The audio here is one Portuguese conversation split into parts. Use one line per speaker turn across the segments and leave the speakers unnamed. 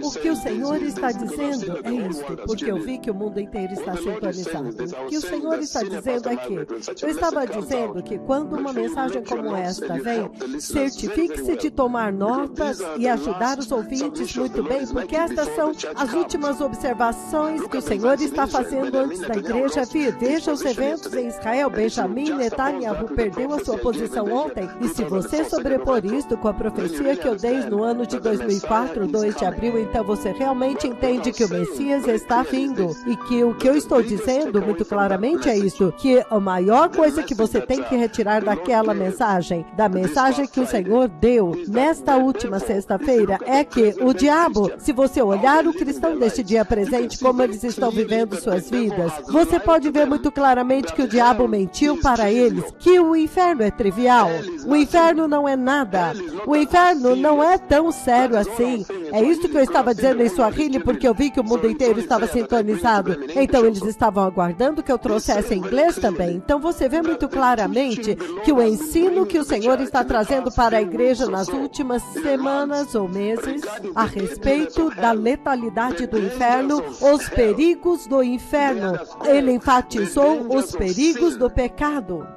O que o Senhor está dizendo é isto, porque eu vi que o mundo inteiro está sintonizado. O que o Senhor está dizendo é que eu estava dizendo que quando uma mensagem como esta vem, certifique-se de tomar notas e ajudar os ouvintes muito bem, porque estas são as últimas observações que o Senhor está fazendo antes da igreja vir. Veja os eventos em Israel. Benjamin Netanyahu perdeu a sua posição ontem, e se você sobrepor isto com a profecia que eu dei no ano de 2004, 2 de abril, então você realmente entende que o Messias está vindo, e que o que eu estou dizendo muito claramente é isso, que a maior coisa que você tem que retirar daquela mensagem, da mensagem que o Senhor deu nesta última sexta-feira, é que o diabo, se você olhar o cristão deste dia presente, como eles estão vivendo suas vidas, você pode ver muito claramente que o diabo mentiu para eles, que o inferno é trivial, o inferno não é nada, o inferno não é tão sério assim. É isso que eu estava dizendo em Swahili, porque eu vi que o mundo inteiro estava sintonizado. Então eles estavam aguardando que eu trouxesse em inglês também. Então você vê muito claramente que o ensino que o Senhor está trazendo para a igreja nas últimas semanas ou meses, a respeito da letalidade do inferno, os perigos do inferno. Ele enfatizou os perigos do pecado.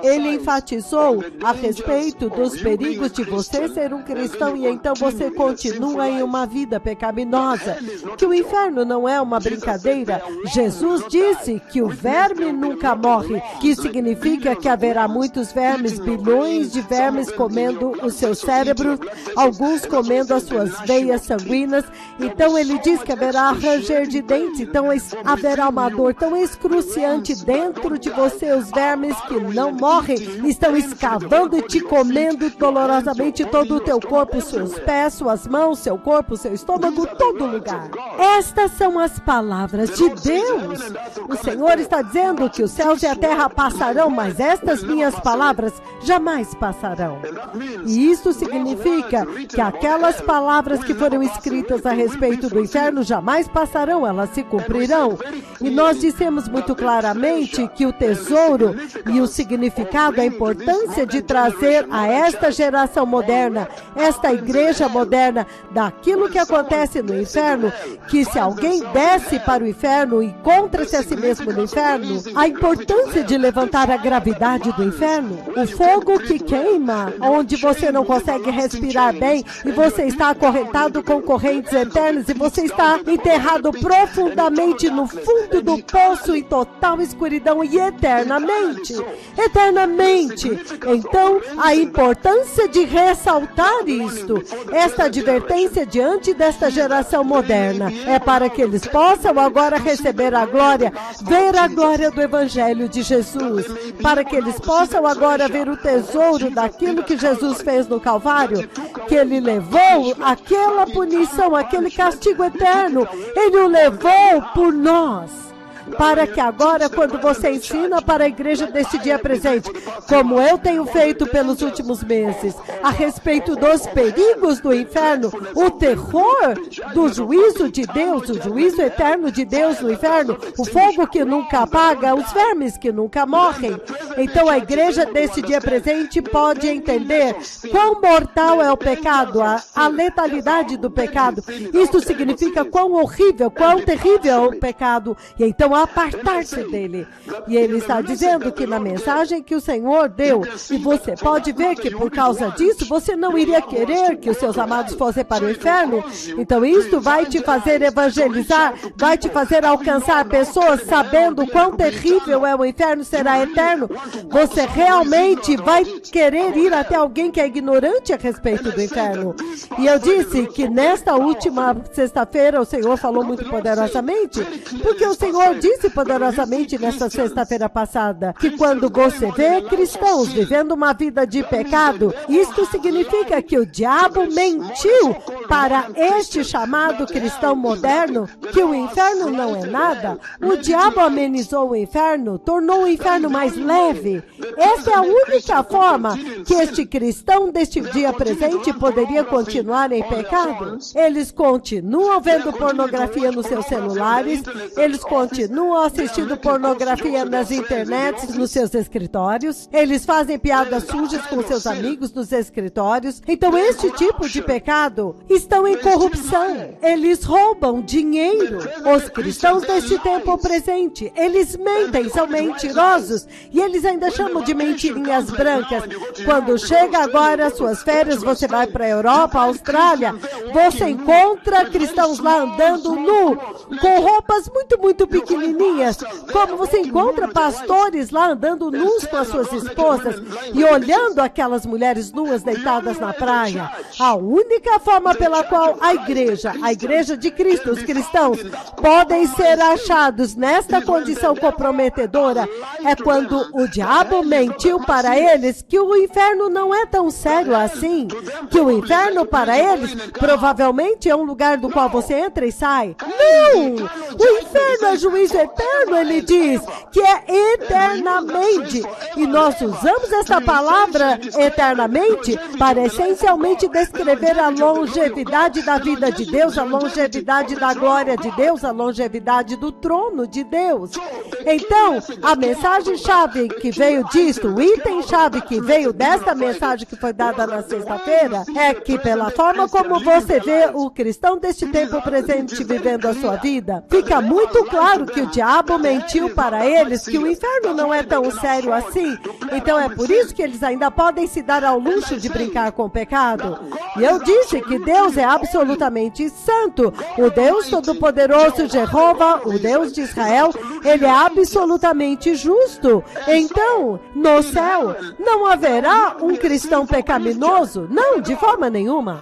Ele enfatizou a respeito dos perigos de você ser um cristão e então você continua em uma vida pecaminosa, que o inferno não é uma brincadeira. Jesus disse que o verme nunca morre, que significa que haverá muitos vermes, bilhões de vermes comendo o seu cérebro, alguns comendo as suas veias sanguíneas. Então ele diz que haverá ranger de dentes, então haverá uma dor tão excruciante dentro de você. Os vermes que não morrem estão escavando e te comendo dolorosamente todo o teu corpo, seus pés, suas mãos, seu corpo, seu estômago, todo lugar. Estas são as palavras de Deus. O Senhor está dizendo que os céus e a terra passarão, mas estas minhas palavras jamais passarão. E isso significa que aquelas palavras que foram escritas a respeito do inferno jamais passarão, elas se cumprirão. E nós dissemos muito claramente que o tesouro e o significado, a importância de trazer a esta geração moderna, esta igreja moderna, daquilo que acontece no inferno, que se alguém desce para o inferno, encontra-se a si mesmo no inferno, a importância de levantar a gravidade do inferno, o fogo que queima, onde você não consegue respirar bem e você está acorrentado com correntes eternas e você está enterrado profundamente no fundo do poço em total escuridão e eternamente. Então, a importância de ressaltar isto, esta advertência diante desta geração moderna, é para que eles possam agora receber a glória, ver a glória do Evangelho de Jesus, para que eles possam agora ver o tesouro daquilo que Jesus fez no Calvário, que Ele levou aquela punição, aquele castigo eterno, Ele o levou por nós. Para que agora, quando você ensina para a igreja deste dia presente, como eu tenho feito pelos últimos meses, a respeito dos perigos do inferno, o terror do juízo de Deus, o juízo eterno de Deus no inferno, o fogo que nunca apaga, os vermes que nunca morrem. Então a igreja deste dia presente pode entender quão mortal é o pecado, a letalidade do pecado. Isso significa quão horrível, quão terrível é o pecado. E então apartar-se dele. E ele está dizendo que na mensagem que o Senhor deu, e você pode ver que por causa disso, você não iria querer que os seus amados fossem para o inferno. Então isso vai te fazer evangelizar, vai te fazer alcançar pessoas sabendo quão terrível é o inferno, será eterno. Você realmente vai querer ir até alguém que é ignorante a respeito do inferno. E eu disse que nesta última sexta-feira o Senhor falou muito poderosamente, porque o Senhor disse poderosamente nesta sexta-feira passada, que quando você vê cristãos vivendo uma vida de pecado, isto significa que o diabo mentiu para este chamado cristão moderno, que o inferno não é nada. O diabo amenizou o inferno, tornou o inferno mais leve. Essa é a única forma que este cristão deste dia presente poderia continuar em pecado. Eles continuam vendo pornografia nos seus celulares, eles continuam assistindo pornografia nas internets, nos seus escritórios, eles fazem piadas sujas com seus amigos nos escritórios. Então, este tipo de pecado estão em corrupção. Eles roubam dinheiro. Os cristãos deste tempo presente, eles mentem, são mentirosos, e eles ainda chamam de mentirinhas brancas. Quando chega agora as suas férias, você vai para a Europa, Austrália, você encontra cristãos lá andando nu, com roupas muito pequenininhas, como você encontra pastores lá andando nus com as suas esposas e olhando aquelas mulheres nuas deitadas na praia. A única forma pela qual a igreja de Cristo, os cristãos, podem ser achados nesta condição comprometedora é quando o diabo mentiu para eles que o inferno não é tão sério assim, que o inferno para eles provavelmente é um lugar do qual você entra e sai. Não! O inferno é juízo eterno, ele diz, que é eternamente. E nós usamos essa palavra eternamente para essencialmente descrever a longevidade da vida de Deus, a longevidade da glória de Deus, a longevidade do trono de Deus. Então, a mensagem-chave que veio disso, o item-chave que veio desta mensagem que foi dada na sexta-feira, é que pela forma como você vê o cristão deste tempo presente vivendo a sua vida, fica muito claro que o diabo mentiu para eles que o inferno não é tão sério assim. Então é por isso que eles ainda podem se dar ao luxo de brincar com o pecado. E eu disse que Deus é absolutamente santo. O Deus Todo-Poderoso, Jeová, o Deus de Israel, ele é absolutamente justo. Então, no céu, não haverá um cristão pecaminoso? Não, de forma nenhuma.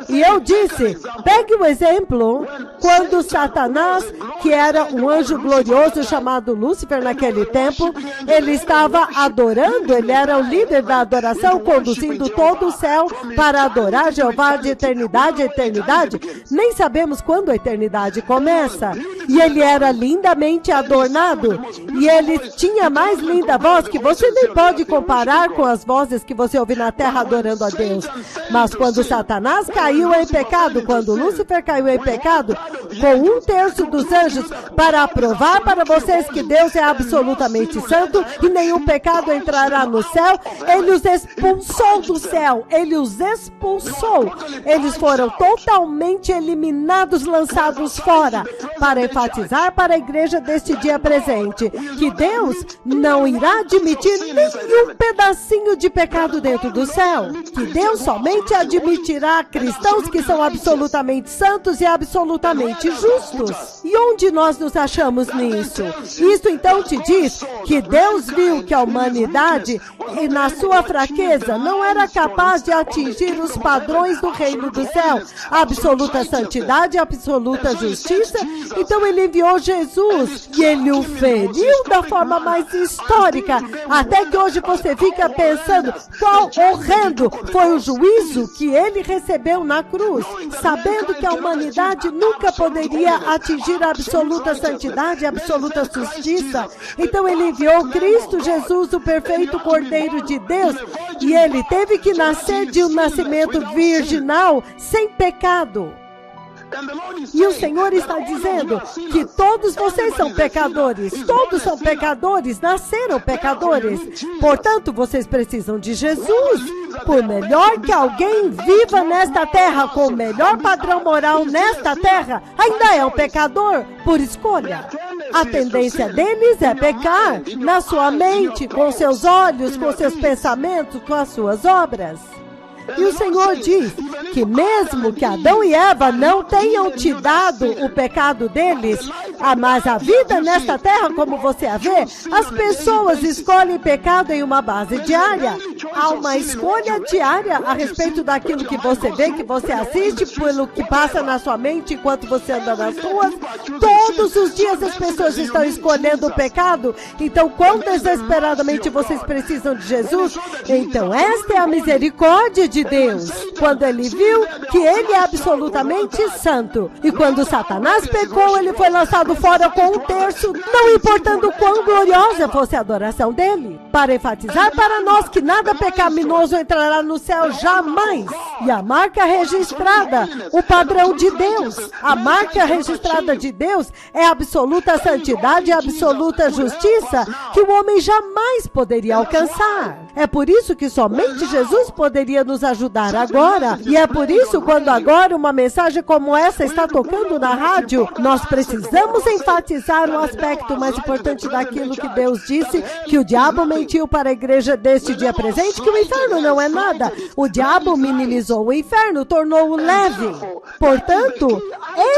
E eu disse, pegue o exemplo, quando Satanás, que era um anjo glorioso chamado Lúcifer naquele tempo, ele estava adorando, ele era o líder da adoração, conduzindo todo o céu para adorar Jeová de eternidade a eternidade. Nem sabemos quando a eternidade começa. E ele era lindamente adornado, e ele tinha mais linda voz que você nem pode comparar com as vozes que você ouve na terra adorando a Deus. Mas quando Satanás caiu em pecado, quando Lúcifer caiu em pecado, com 1/3 dos anjos, para provar para vocês que Deus é absolutamente santo e nenhum pecado entrará no céu, ele os expulsou do céu, ele os expulsou. Eles foram totalmente eliminados, lançados fora, para enfatizar para a igreja deste dia presente, que Deus não irá admitir nenhum pedacinho de pecado dentro do céu, que Deus somente admitirá cristãos que são absolutamente santos e absolutamente justos. E onde nós nos achamos nisso? Isso então te diz que Deus viu que a humanidade, na sua fraqueza, não era capaz de atingir os padrões do reino do céu, absoluta santidade, absoluta justiça. Então ele enviou Jesus e ele o feriu da forma mais histórica, até que hoje você fica pensando qual horrendo foi o juízo que ele recebeu na cruz, sabendo que a humanidade nunca poderia atingir a absoluta santidade, a absoluta justiça. Então ele enviou Cristo Jesus, o perfeito Cordeiro de Deus, e ele teve que nascer de um nascimento virginal sem pecado. E o Senhor está dizendo que todos vocês são pecadores, todos são pecadores, nasceram pecadores. Portanto, vocês precisam de Jesus. Por melhor que alguém viva nesta terra, com o melhor padrão moral nesta terra, ainda é um pecador por escolha. A tendência deles é pecar na sua mente, com seus olhos, com seus pensamentos, com as suas obras. E o Senhor diz que mesmo que Adão e Eva não tenham te dado o pecado deles, mas a vida nesta terra, como você a vê, as pessoas escolhem pecado em uma base diária. Há uma escolha diária a respeito daquilo que você vê, que você assiste, pelo que passa na sua mente enquanto você anda nas ruas. Todos os dias as pessoas estão escolhendo o pecado. Então, quão desesperadamente vocês precisam de Jesus? Então, esta é a misericórdia de Deus. Quando ele viu que ele é absolutamente santo. E quando Satanás pecou, ele foi lançado fora com 1/3, não importando quão gloriosa fosse a adoração dele. Para enfatizar para nós que nada pecaminoso entrará no céu jamais. E a marca registrada, o padrão de Deus. A marca registrada de Deus é a absoluta santidade e a absoluta justiça que o homem jamais poderia alcançar. É por isso que somente Jesus poderia nos ajudar agora. E é por isso, quando agora uma mensagem como essa está tocando na rádio, nós precisamos enfatizar o aspecto mais importante daquilo que Deus disse, que o diabo mentiu para a igreja deste dia presente, que o inferno não é nada. O diabo minimizou o inferno, tornou-o leve. Portanto,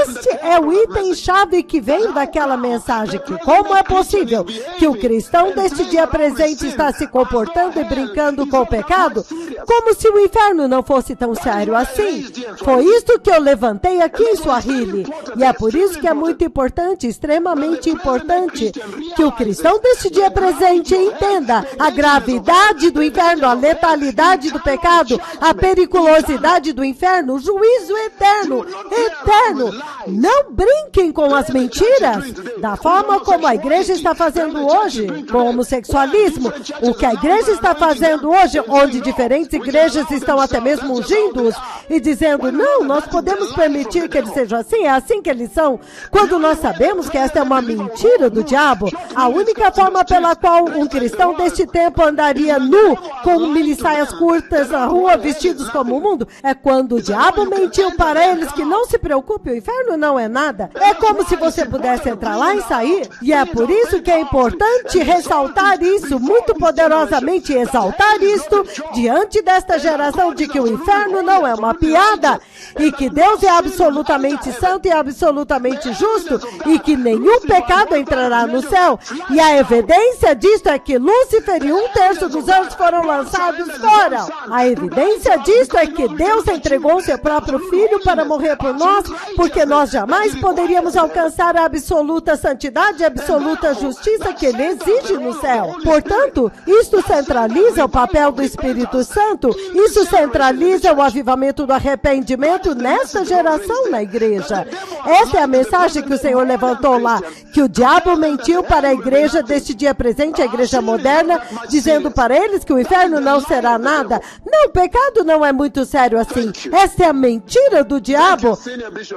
este é o item-chave que vem daquela mensagem, que como é possível que o cristão deste dia presente está se comportando e brincando com o pecado, como se o inferno não fosse tão sério assim. Foi isto que eu levantei aqui em Swahili. E é por isso que é muito importante, extremamente importante, que o cristão deste dia presente entenda a gravidade do inferno, a letalidade do pecado, a periculosidade do inferno, o juízo eterno, eterno. Não brinquem com as mentiras, da forma como a igreja está fazendo hoje, com o homossexualismo. O que a igreja está fazendo hoje, onde diferentes igrejas estão até mesmo ungindo-os e dizendo, não, nós podemos permitir que eles sejam assim, é assim que eles são. Quando nós sabemos que esta é uma mentira do diabo, a única forma pela qual um cristão deste tempo andaria nu, com milissaias curtas na rua, vestidos como o mundo, é quando o diabo mentiu para eles que não se preocupe, o inferno não é nada. É como se você pudesse entrar lá e sair. E é por isso que é importante ressaltar isso, muito poderosamente exaltar isto, diante desta geração de que o inferno não é uma piada, e que Deus é absolutamente santo e absolutamente justo, e que nenhum pecado entrará no céu. E a evidência disto é que Lúcifer e 1/3 dos anjos foram lançados fora. A evidência disto é que Deus entregou seu próprio Filho para morrer por nós, porque nós jamais poderíamos alcançar a absoluta santidade e a absoluta justiça que Ele exige no céu. Portanto, isto centraliza o papel do Espírito Santo, isso centraliza o avivamento do arrependimento nesta geração na igreja. Essa é a mensagem que o Senhor levantou lá, que o diabo mentiu para a igreja deste dia presente, a igreja moderna, dizendo para eles que o inferno não será nada. Não, o pecado não é muito sério assim. Essa é a mentira do diabo.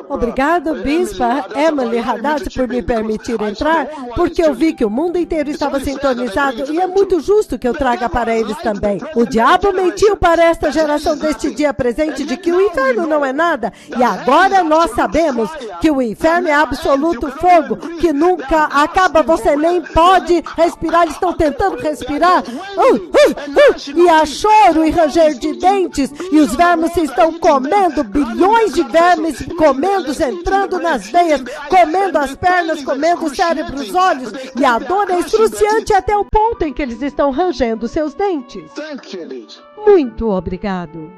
Obrigado, Bispa Emily Haddad, por me permitir entrar, porque eu vi que o mundo inteiro estava sintonizado e é muito justo que eu traga para eles também. O diabo mentiu para esta geração deste dia presente de que o inferno não é nada, e agora nós sabemos que o inferno é absoluto fogo, que nunca acaba, você nem pode respirar, eles estão tentando respirar, e há choro e ranger de dentes, e os vermes se estão comendo, bilhões de vermes comendo, entrando nas veias, comendo as pernas, comendo o cérebro, os olhos, e a dor é excruciante até o ponto em que eles estão rangendo seus dentes. Muito obrigado.